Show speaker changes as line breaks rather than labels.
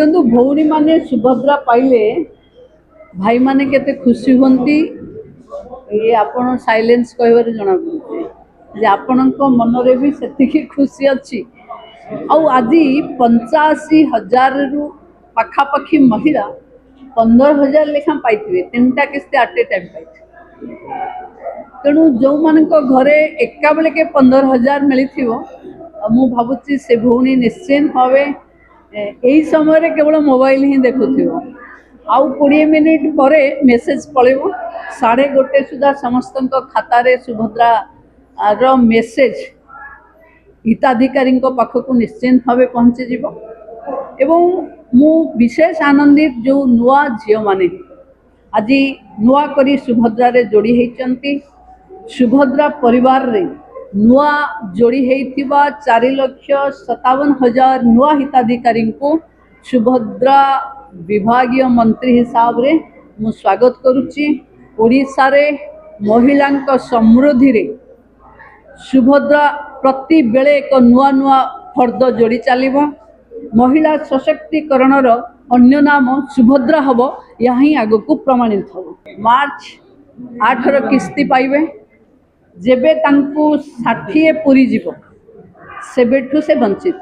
देखो भौणी माने सुभद्रा पाइले भाई माने केते खुशी होंती ये आपण साइलेंस कहबार जना पड़े जे आपणको मन रे भी सेतिकी खुशी अच्छी आउ आज 85,000 रु पाखापाखी महिला 15,000 लेखा पाइथिबे तीनटा किस्ती एट ए टाइम पाइथिबे तेणु जो मान घरे एका बेले के 15,000 मिली मु भावुची से भौणी निश्चिंत भावे यही समय केवल मोबाइल ही देखुथिबो आउ 20 मिनिट पर मेसेज पड़ेबो 1:30 सुधा समस्त खाता रे सुभद्रा रो मेसेज हिताधिकारी पाखक निश्चिंत भावे पहुँची जीवो एवं मु विशेष आनंदित जो नुआ झियो माने आज नुआ करी सुभद्रा रे जोड़ी होइचंती सुभद्रा परिवार रे नुआ जोड़ी होइथिबा 4,57,000 नुआ हिताधिकारी को सुभद्रा विभागीय मंत्री हिसाब रे मु स्वागत करुच्ची। ओडिशा रे महिला समृद्धि रे सुभद्रा प्रति बेले एक नुआ नुआ फर्द जोड़ी चलिबो महिला सशक्तिकरण रो अन्य नाम सुभद्रा हबो यही आग को प्रमाणित हबो। मार्च 8 रो किस्ती पाइबे जेबे तांकु 60 पूरी जीवो सेबेठु से वंचित।